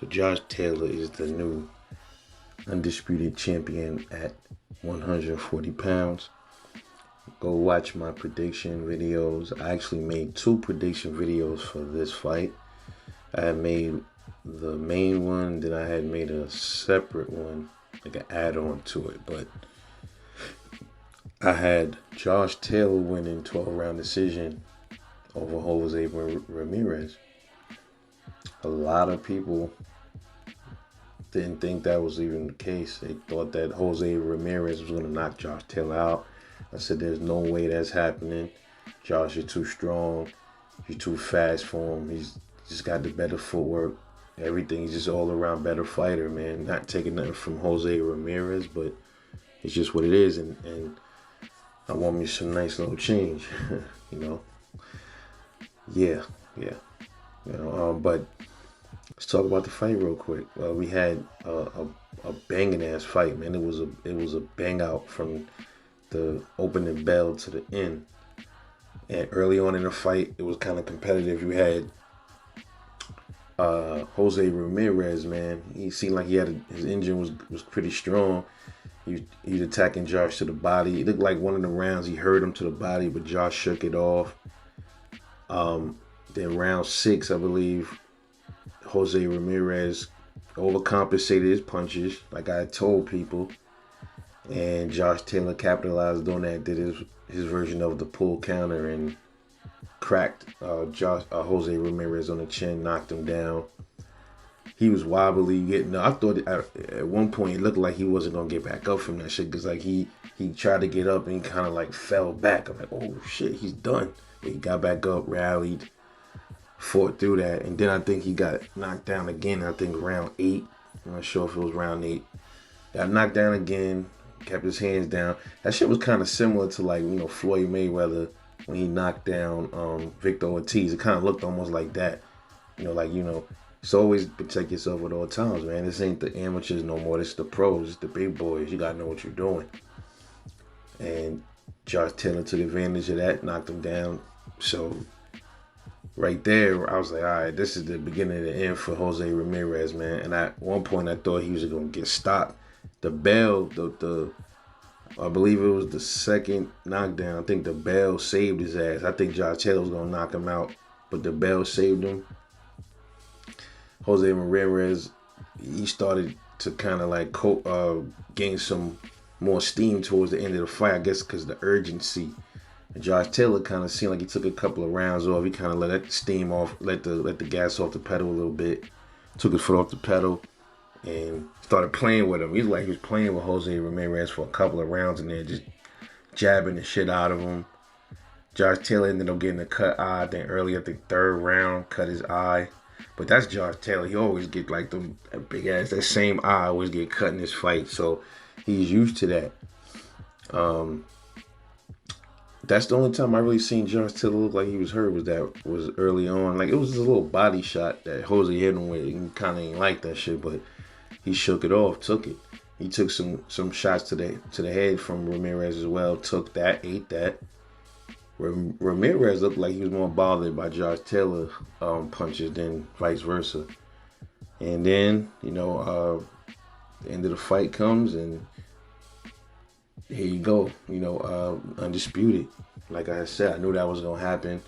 Josh Taylor is the new undisputed champion at 140 pounds. Go watch my prediction videos. I actually made 2 prediction videos for this fight. I had made the main one, then I had made a separate one, like an add-on to it. But I had Josh Taylor winning 12-round decision over Jose Ramirez. A lot of people didn't think that was even the case. They thought that Jose Ramirez was going to knock Josh Taylor out. I said, there's no way that's happening. Josh, you're too strong. You're too fast for him. He's just got the better footwork. Everything. He's just all around better fighter, man. Not taking nothing from Jose Ramirez, but it's just what it is. And I want me some nice little change, you know. Yeah. But let's talk about the fight real quick. We had a banging ass fight, man. It was a bang out from the opening bell to the end. And early on in the fight, it was kind of competitive. You had Jose Ramirez, man. He seemed like his engine was pretty strong. He's attacking Josh to the body. It looked like one of the rounds he hurt him to the body, but Josh shook it off. Then round 6, I believe, Jose Ramirez overcompensated his punches, like I told people. And Josh Taylor capitalized on that, did his version of the pull counter and cracked Jose Ramirez on the chin, knocked him down. He was wobbly getting up. I thought at one point it looked like he wasn't going to get back up from that shit, because like he tried to get up and he kind of like fell back. I'm like, oh shit, he's done. But he got back up, rallied, fought through that. And then I think he got knocked down again. I think round 8. I'm not sure if it was round 8. Got knocked down again. Kept his hands down. That shit was kind of similar to like, Floyd Mayweather when he knocked down Victor Ortiz. It kind of looked almost like that. It's always protect yourself at all times, man. This ain't the amateurs no more. This is the pros. It's the big boys. You got to know what you're doing. And Josh Taylor took advantage of that, knocked him down. So right there, I was like, all right, this is the beginning of the end for Jose Ramirez, man. And at one point, I thought he was going to get stopped. The bell, I believe it was the second knockdown. I think the bell saved his ass. I think Josh Taylor was going to knock him out, but the bell saved him. Jose Ramirez, he started to kind of like gain some more steam towards the end of the fight, I guess because of the urgency. And Josh Taylor kind of seemed like he took a couple of rounds off. He kind of let that steam off, let the gas off the pedal a little bit, took his foot off the pedal, and started playing with him. He was playing with Jose Ramirez for a couple of rounds and then just jabbing the shit out of him. Josh Taylor ended up getting a cut eye. I think early, I think 3rd round, cut his eye. But that's Josh Taylor. He always get like the big ass, that same eye always get cut in his fight. So he's used to that. That's the only time I really seen Josh Taylor look like he was hurt was early on. Like it was just a little body shot that Jose hit him with. He kind of ain't like that shit, but he shook it off, took it. He took some shots to the head from Ramirez as well. Took that, ate that. Ramirez looked like he was more bothered by Josh Taylor punches than vice versa. And then, the end of the fight comes and here you go, undisputed. Like I said, I knew that was going to happen.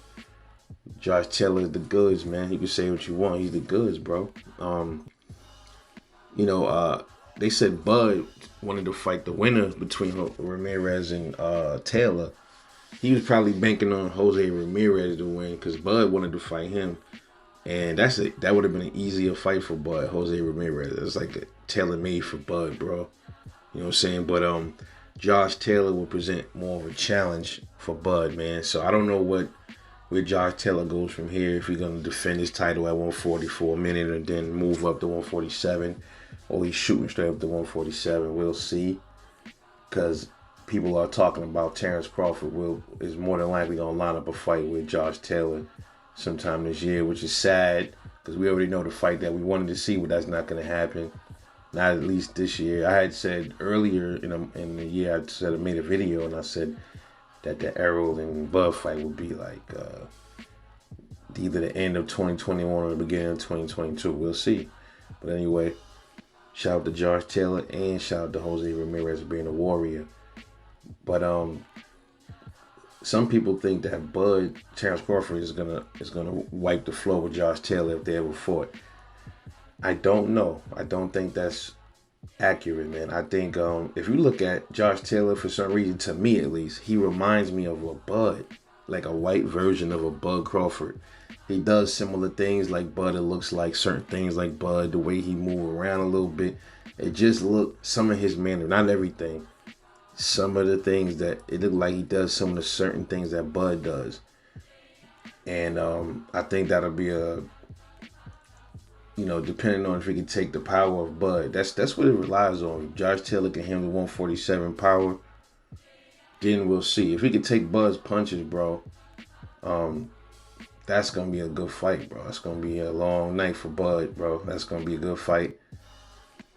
Josh Taylor is the goods, man. You can say what you want. He's the goods, bro. They said Bud wanted to fight the winner between Ramirez and Taylor. He was probably banking on Jose Ramirez to win because Bud wanted to fight him. And that would have been an easier fight for Bud, Jose Ramirez. It's like a tailor-made for Bud, bro. You know what I'm saying? But Josh Taylor will present more of a challenge for Bud, man. So I don't know where Josh Taylor goes from here, if he's going to defend his title at 140 for a minute and then move up to 147, or he's shooting straight up to 147. We'll see. Because people are talking about Terrence Crawford is more than likely going to line up a fight with Josh Taylor sometime this year, which is sad because we already know the fight that we wanted to see, but that's not going to happen. Not at least this year. I had said earlier in the year, I made a video and I said that the Errol and Bud fight would be like either the end of 2021 or the beginning of 2022. We'll see. But anyway, shout out to Josh Taylor and shout out to Jose Ramirez being a warrior. But some people think that Terrence Crawford is gonna wipe the floor with Josh Taylor if they ever fought. I don't know. I don't think that's accurate, man. I think if you look at Josh Taylor, for some reason, to me at least, he reminds me of a Bud, like a white version of a Bud Crawford. He does similar things like Bud. It looks like certain things like Bud, the way he move around a little bit. It just looked, some of his manner, not everything, some of the things that it looked like he does some of the certain things that Bud does. And I think that'll be depending on if he can take the power of Bud. That's what it relies on. If Josh Taylor can handle 147 power, then we'll see. If he can take Bud's punches, bro, that's going to be a good fight, bro. That's going to be a long night for Bud, bro. That's going to be a good fight.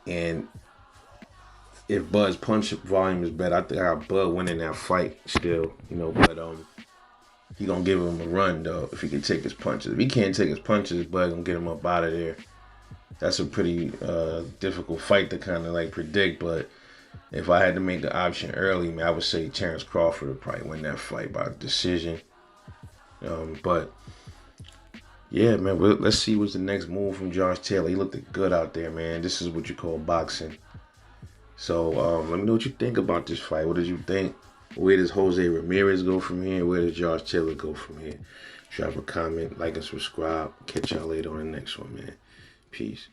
And if Bud's punch volume is better, I think I got Bud winning that fight still, but he gonna give him a run though if he can take his punches. If he can't take his punches, Bud gonna get him up out of there. That's a pretty difficult fight to kind of like predict, but if I had to make the option early, man, I would say Terrence Crawford would probably win that fight by decision. But yeah, man, let's see what's the next move from Josh Taylor. He looked good out there, man. This is what you call boxing. So let me know what you think about this fight. What did you think? Where does Jose Ramirez go from here? Where does Josh Taylor go from here? Drop a comment, like and subscribe. Catch y'all later on the next one, man. Peace.